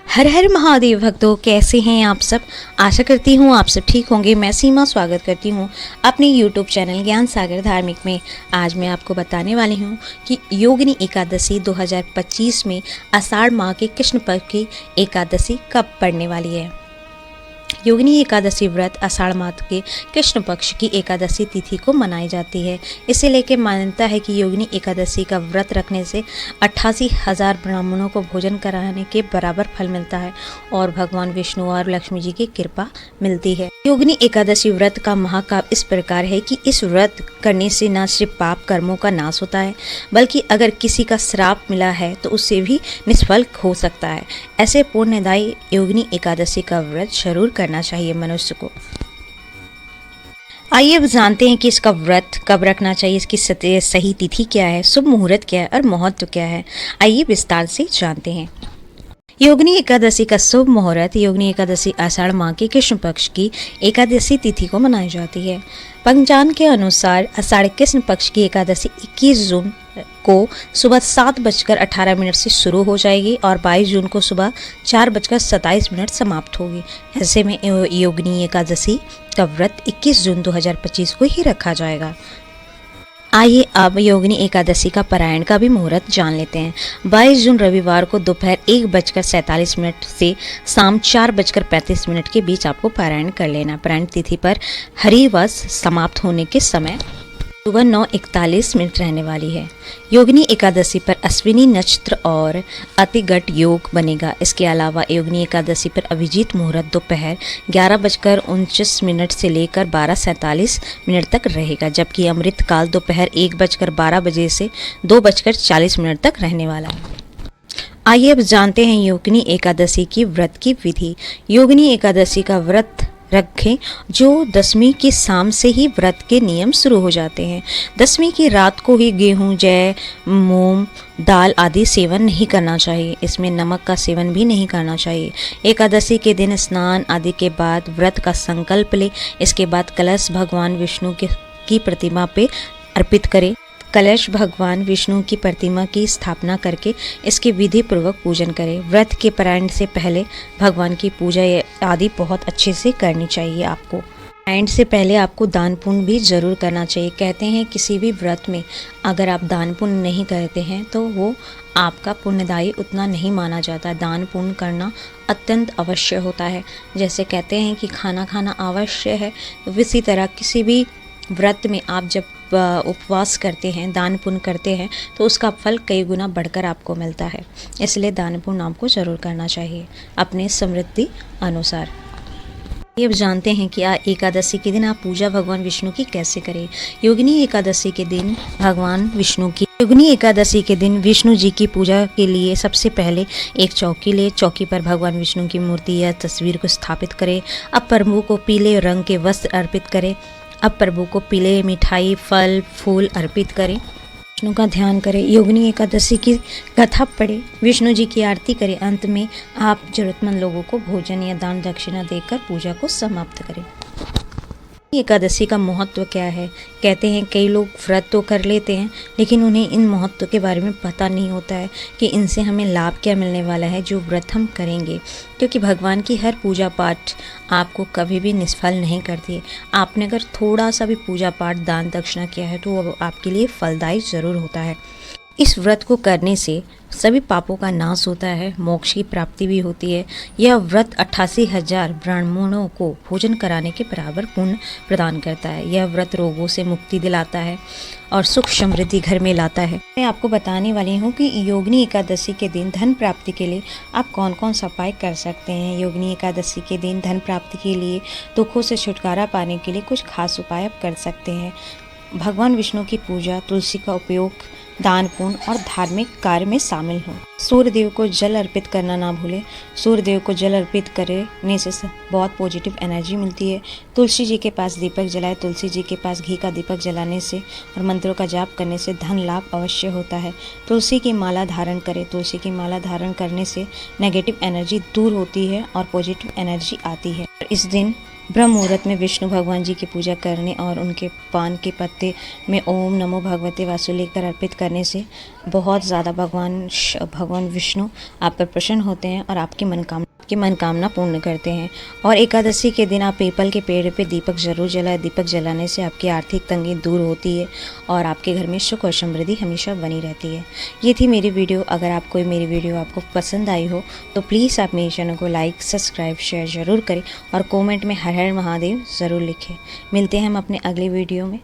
हर हर महादेव भक्तों, कैसे हैं आप सब। आशा करती हूँ आप सब ठीक होंगे। मैं सीमा स्वागत करती हूँ अपने यूट्यूब चैनल ज्ञान सागर धार्मिक में। आज मैं आपको बताने वाली हूँ कि योगिनी एकादशी 2025 में आषाढ़ माह के कृष्ण पक्ष की एकादशी कब पड़ने वाली है। योगिनी एकादशी व्रत आषाढ़ माह के कृष्ण पक्ष की एकादशी तिथि को मनाई जाती है। इसे लेकर मान्यता है कि योगिनी एकादशी का व्रत रखने से 88,000 ब्राह्मणों को भोजन कराने के बराबर फल मिलता है और भगवान विष्णु और लक्ष्मी जी की कृपा मिलती है। योगिनी एकादशी व्रत का महाकाव्य इस प्रकार है कि इस व्रत करने से न सिर्फ पाप कर्मों का नाश होता है, बल्कि अगर किसी का श्राप मिला है तो उससे भी निष्फल हो सकता है। ऐसे पुण्यदायी योगिनी एकादशी का व्रत जरूर करना चाहिए मनुष्य को। आइए अब जानते हैं कि इसका व्रत कब रखना चाहिए, इसकी सही तिथि क्या है, शुभ मुहूर्त क्या है और महत्व क्या है। आइए विस्तार से जानते हैं। योगिनी एकादशी का शुभ मुहूर्त। योगिनी एकादशी आषाढ़ माह के कृष्ण पक्ष की एकादशी तिथि को मनाई जाती है। पंचांग के अनुसार आषाढ़ कृष्ण पक्ष की एकादशी 21 जून को सुबह 7:18 से शुरू हो जाएगी और 22 जून को सुबह 4:27 समाप्त होगी। ऐसे में योगिनी एकादशी का व्रत 21 जून 2025 को ही रखा जाएगा। आइए अब योगिनी एकादशी का पारायण का भी मुहूर्त जान लेते हैं। 22 जून रविवार को दोपहर 1:47 से शाम 4:35 के बीच आपको पारायण कर लेना। पारायण तिथि पर हरिवस समाप्त होने के समय सुबह 9:41 रहने वाली है। योगिनी एकादशी पर अश्विनी नक्षत्र और अतिगट योग बनेगा। इसके अलावा योगिनी एकादशी पर अभिजीत मुहूर्त दोपहर 11:29 से लेकर 12:47 तक रहेगा, जबकि अमृत काल दोपहर 1:12 से 2:40 तक रहने वाला है। आइए अब जानते हैं योगिनी एकादशी की व्रत की विधि। योगिनी एकादशी का व्रत रखें जो दशमी की शाम से ही व्रत के नियम शुरू हो जाते हैं। दशमी की रात को ही गेहूं, जौ, मूंग दाल आदि सेवन नहीं करना चाहिए। इसमें नमक का सेवन भी नहीं करना चाहिए। एकादशी के दिन स्नान आदि के बाद व्रत का संकल्प ले। इसके बाद कलश भगवान विष्णु की प्रतिमा पे अर्पित करें। कलश भगवान विष्णु की प्रतिमा की स्थापना करके इसके विधि पूर्वक पूजन करें। व्रत के पारायण से पहले भगवान की पूजा आदि बहुत अच्छे से करनी चाहिए। आपको पारायण से पहले आपको दान पुण्य भी जरूर करना चाहिए। कहते हैं किसी भी व्रत में अगर आप दान पुण्य नहीं करते हैं तो वो आपका पुण्यदायी उतना नहीं माना जाता। दान पुण्य करना अत्यंत अवश्य होता है। जैसे कहते हैं कि खाना खाना अवश्य है, तो इसी तरह किसी भी व्रत में आप जब उपवास करते हैं, दान पुण्य करते हैं, तो उसका फल कई गुना बढ़कर आपको मिलता है। इसलिए दान पुण्य आपको जरूर करना चाहिए अपने समृद्धि अनुसार। ये अब जानते हैं कि एकादशी के दिन आप पूजा भगवान विष्णु की कैसे करें। योगिनी एकादशी के दिन योगिनी एकादशी के दिन विष्णु जी की पूजा के लिए सबसे पहले एक चौकी ले। चौकी पर भगवान विष्णु की मूर्ति या तस्वीर को स्थापित करें। अब प्रभु को पीले रंग के वस्त्र अर्पित करें। अब प्रभु को पीले मिठाई, फल, फूल अर्पित करें। विष्णु का ध्यान करें। योगिनी एकादशी की कथा पढ़ें। विष्णु जी की आरती करें। अंत में आप जरूरतमंद लोगों को भोजन या दान दक्षिणा देकर पूजा को समाप्त करें। एकादशी का महत्व क्या है। कहते हैं कई लोग व्रत तो कर लेते हैं लेकिन उन्हें इन महत्व के बारे में पता नहीं होता है कि इनसे हमें लाभ क्या मिलने वाला है जो व्रत हम करेंगे। क्योंकि भगवान की हर पूजा पाठ आपको कभी भी निष्फल नहीं करती। आपने अगर थोड़ा सा भी पूजा पाठ दान दक्षिणा किया है तो वो आपके लिए फलदायी ज़रूर होता है। इस व्रत को करने से सभी पापों का नाश होता है, मोक्ष की प्राप्ति भी होती है। यह व्रत 88,000 ब्राह्मणों को भोजन कराने के बराबर पुण्य प्रदान करता है। यह व्रत रोगों से मुक्ति दिलाता है और सुख समृद्धि घर में लाता है। मैं आपको बताने वाली हूँ कि योगिनी एकादशी के दिन धन प्राप्ति के लिए आप कौन कौन सा उपाय कर सकते हैं। योगिनी एकादशी के दिन धन प्राप्ति के लिए, दुखों से छुटकारा पाने के लिए कुछ खास उपाय आप कर सकते हैं। भगवान विष्णु की पूजा, तुलसी का उपयोग, दान पुण्य और धार्मिक कार्य में शामिल हो। सूर्य देव को जल अर्पित करना ना भूलें। सूर्य देव को जल अर्पित करने से बहुत पॉजिटिव एनर्जी मिलती है। तुलसी जी के पास दीपक जलाए। तुलसी जी के पास घी का दीपक जलाने से और मंत्रों का जाप करने से धन लाभ अवश्य होता है। तुलसी की माला धारण करें। तुलसी की माला धारण करने से नेगेटिव एनर्जी दूर होती है और पॉजिटिव एनर्जी आती है। इस दिन ब्रह्म मुहूर्त में विष्णु भगवान जी की पूजा करने और उनके पान के पत्ते में ओम नमो भगवते वासु लेकर अर्पित करने से बहुत ज़्यादा भगवान विष्णु आप पर प्रसन्न होते हैं और आपकी मनकामना पूर्ण करते हैं। और एकादशी के दिन आप पीपल के पेड़ पे दीपक जरूर जलाएं। दीपक जलाने से आपकी आर्थिक तंगी दूर होती है और आपके घर में सुख और समृद्धि हमेशा बनी रहती है। ये थी मेरी वीडियो। अगर आपको मेरी वीडियो आपको पसंद आई हो तो प्लीज़ आप मेरे चैनल को लाइक, सब्सक्राइब, शेयर ज़रूर करें और कमेंट में हर हर महादेव ज़रूर लिखें। मिलते हैं हम अपने अगले वीडियो में।